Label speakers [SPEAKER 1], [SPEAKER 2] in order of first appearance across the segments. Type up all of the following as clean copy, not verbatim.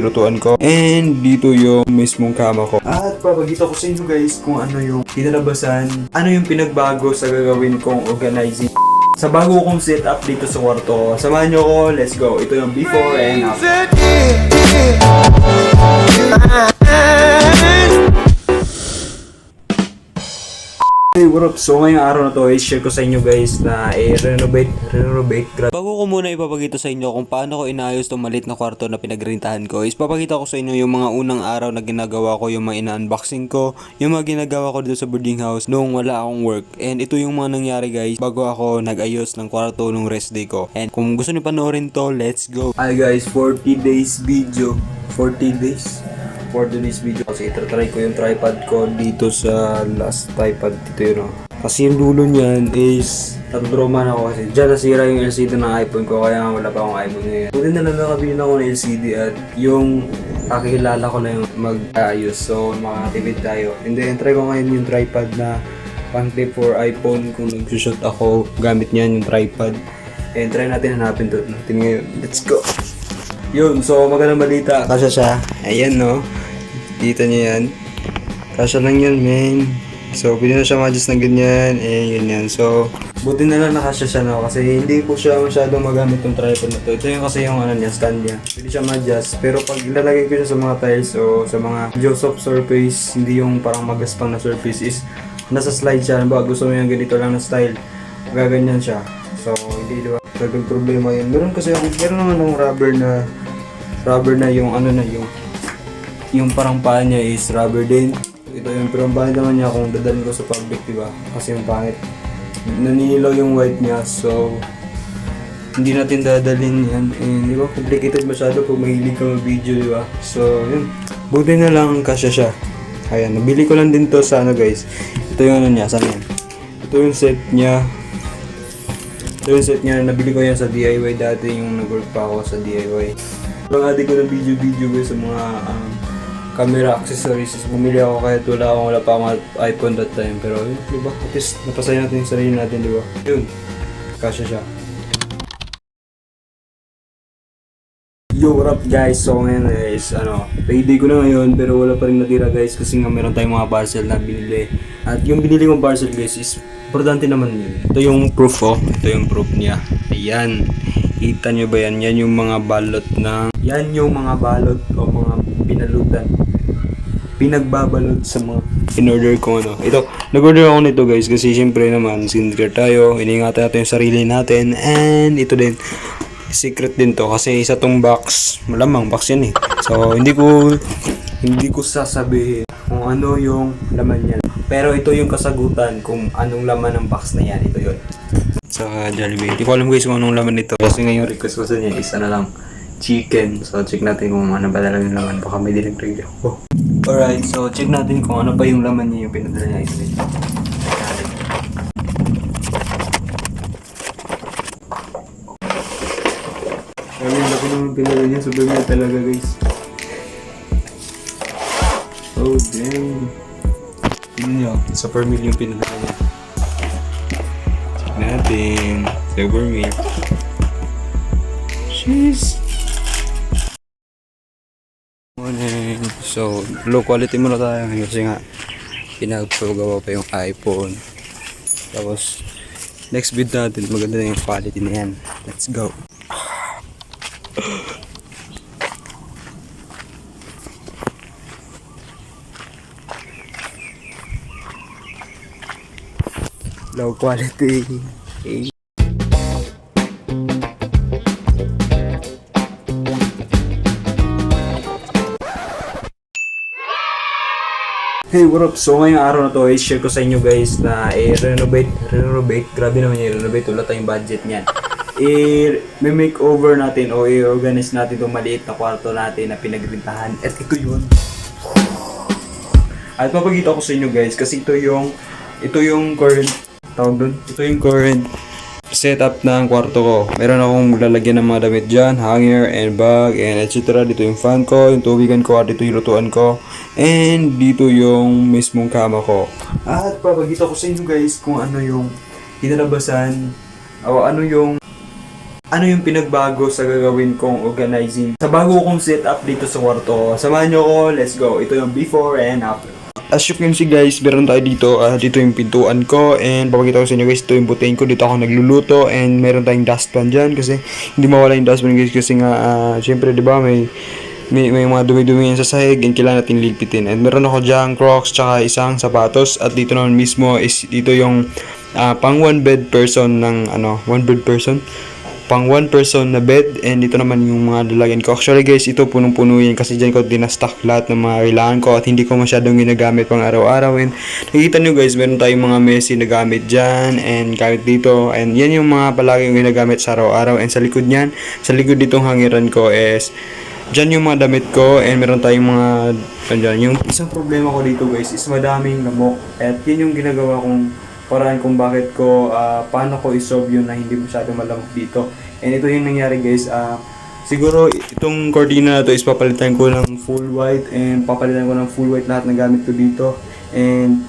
[SPEAKER 1] yung lutuan ko. And dito yung mismong kama ko. At papakita ko sa inyo guys kung ano yung kinalabasan, ano yung pinagbago sa gagawin kong organizing sa bago kong setup dito sa kwarto. Samahan nyo ko, let's go. Ito yung before and after. Hey, what up? So ngayong araw na to, i-share ko sa inyo guys na renovate. Bago ko muna ipapakita sa inyo kung paano ko inayos tong maliit na kwarto na pinagrintahan ko, is papakita ko sa inyo yung mga unang araw na ginagawa ko, yung mga ina-unboxing ko, yung mga ginagawa ko dito sa boarding house nung wala akong work. And ito yung mga nangyari guys bago ako nag-ayos ng kwarto nung rest day ko. And kung gusto niyo panoorin to, let's go. Hi guys, 40 days video. 40 days video kasi itatry ko yung tripod ko dito sa last tripod dito yun. Kasi yung dulo niyan is nag-drama ako kasi dyan nasira yung LCD ng iPhone ko kaya wala pa akong iPhone ngayon. Buti na lang nakabili na ako ng LCD at yung kakilala ko na yung mag-ayos, so makakatipid tayo. And then try ko ngayon yung tripod na pang tip for iPhone kung nag-shoot ako gamit niyan yung tripod. And try natin hanapin to natin ngayon. Let's go! Yun, so magandang balita. Kasya siya. Ayan no. Kita niyo yan. Kasya lang yan, man. So, pwede na siya ma-adjust ng ganyan. Yun yan. So, buti na lang nakasya siya no. Kasi hindi po siya masyadong magamit yung tripod na to. Ito yung kasi yung ano niya, stand niya. Pwede siya ma-adjust. Pero pag ilalagay ko siya sa mga tiles o sa mga soft surface, hindi yung parang magaspang na surface is nasa slide siya. Ba, gusto mo yung ganito lang na style. Gaganyan siya. So, hindi diba? Talagang problema yun. Meron naman ng rubber na yung ano na yung parang paa niya is rubber din. Ito yung pero ang pangit naman niya kung dadalhin ko sa public, diba? Kasi yung pangit. Naninilaw yung white niya, so hindi natin dadalhin yan. And diba, complicated masyado pag mahilig ka mag-video, diba? So, yun. Buti na lang kasya siya. Ayan, nabili ko lang din to sa ano guys. Ito yung ano niya, saan yan? Ito yung set niya. Nabili ko yan sa DIY dati, yung nag-work pa ako sa DIY. Parang adik ko ng video guys sa mga camera accessories. Bumili ako kahit wala pa akong iPhone that time. Pero yun, diba? At least napasaya natin yung sarili natin, diba? Yun, kasya siya. Yo, what up guys? So ngayon guys, payday ko na ngayon pero wala pa rin natira guys kasi nga meron tayong mga parcel na binili. At yung binili kong parcel guys is importante naman yun. Ito yung proof ito yung proof niya. Ayan, kita nyo ba yan? Yan yung mga balot o mga pinalutan. Pinagbabalot sa mga in-order ko Ito, nag-order ako nito guys kasi syempre naman, skincare tayo, iningatan natin yung sarili natin and ito din. Secret din to kasi isa tong box, malamang box yan so hindi ko sasabihin kung ano yung laman niya, pero ito yung kasagutan kung anong laman ng box na yan. Ito yun sa Jollibee. Hindi ko alam guys kung anong laman nito kasi ngayon request ko sa niya is lang chicken, so check natin kung ano ba talaga yung laman, baka may dinag-trade ako. Alright, so check natin kung ano pa yung laman niya yung pinadala niya. Ito laki naman pinala niya, sobrang niya talaga guys. Oh damn. Tignan nyo, super meal yung pinala niya. Check natin. Super meal. Jeez. Morning. So, low quality muna tayo kasi nga pinagpagawa pa yung iPhone. Tapos next bid natin, maganda na yung quality na yan. Let's go. Low quality. Hey, what up? So ngayong araw na to, i-share ko sa inyo guys na renovate. Grabe naman yung renovate, wala tayong budget niyan. May makeover natin o i-organize natin itong maliit na kwarto natin na pinagrintahan. At ito yun. At papakita ko sa inyo guys kasi ito yung current setup ng kwarto ko. Meron akong lalagyan ng mga damit dyan, hanger and bag and etc. Dito yung fan ko, yung tubigan ko, at dito yung lutuan ko. And dito yung mismong kama ko. At papakita ko sa inyo guys kung ano yung kinalabasan o ano yung ano yung pinagbago sa gagawin kong organizing sa bago kong setup dito sa kwarto. Samahan nyo ko, let's go. Ito yung before and after. As you can see guys, meron tayo dito, dito yung pintuan ko, and papakita ko sa inyo guys, ito yung butayin ko, dito ako nagluluto, and meron tayong dustpan dyan kasi hindi mawala yung dustpan guys kasi nga, syempre diba may mga dumi-dumi yan sa sahig and kailangan natin ligpitin. And meron ako dyan Crocs tsaka isang sapatos, at dito naman mismo is dito yung pang one bed person ng one bed person pang one person na bed, and dito naman yung mga lalagyan ko. Actually guys, ito punong-puno yan kasi dyan ko dinastock lahat ng mga kailangan ko at hindi ko masyadong ginagamit pang araw-araw. And nakikita nyo guys, meron tayong mga messy na gamit dyan and gamit dito, and yan yung mga palagi yung ginagamit sa araw-araw. And sa likod nyan, sa likod ditong hangiran ko is dyan yung mga damit ko, and meron tayong mga dyan. Yung isang problema ko dito guys is madaming lamok, at yun yung ginagawa kong paraan kung bakit ko paano ko isolve yun na hindi masyadong malamok dito. And ito yung nangyari guys, siguro itong cortina na to is papalitan ko ng full white, and papalitan ko ng full white lahat ng gamit ko dito. And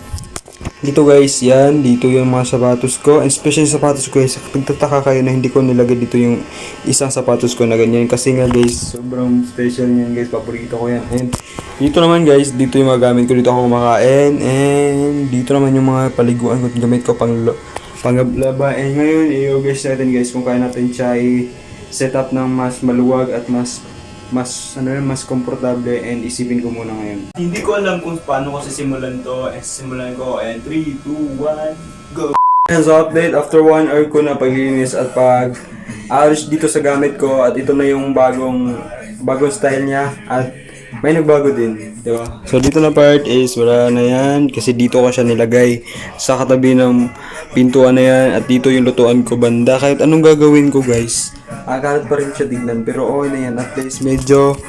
[SPEAKER 1] dito guys, yan, dito yung mga sapatos ko, and especially sapatos ko guys, pagtataka kayo na hindi ko nilagay dito yung isang sapatos ko na ganyan kasi nga guys, sobrang special yan guys, paborito ko yan. And dito naman guys, dito yung mga gamit ko, dito ako kumakain, and dito naman yung mga paliguan ko, gamit ko panglaba. And ngayon, i-guess natin guys kung kaya natin siya i-set up ng mas maluwag at mas komportable, and isipin ko muna ngayon. Hindi ko alam kung paano ko sisimulan to, and sisimulan ko, and 3, 2, 1, go! So update, after 1 hour ko na paglinis at pag-ayos dito sa gamit ko, at ito na yung bagong style niya, at may nagbago din, di ba? So dito na part is wala na yan kasi dito ko siya nilagay sa katabi ng pintuan na yan, at dito yung lutuan ko banda. Kahit anong gagawin ko guys, kalat pa rin siya tignan, pero okay na yan. At least medyo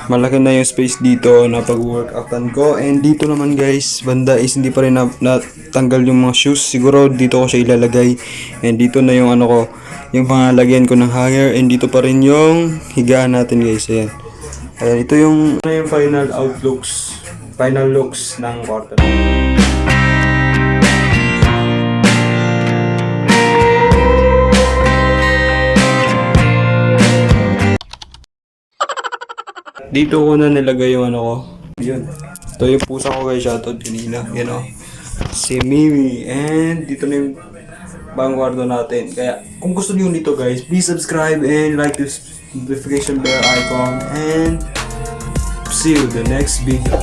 [SPEAKER 1] malaki na yung space dito na pag-workoutan ko. And dito naman guys, banda is hindi pa rin natanggal yung mga shoes. Siguro dito ko siya ilalagay. And dito na yung ko, yung pangalagyan ko ng hanger. And dito pa rin yung higaan natin guys. Ayan. Ayan, ito yung final looks ng kwarto. Dito ko na nilagay yung ko. Yun. Ito yung pusa ko guys, shoutout kanina. Yan o. Si Mimi. And dito na yung bagong kwarto natin. Kaya kung gusto niyo nito guys, please subscribe and like this notification bell icon. And see you the next video.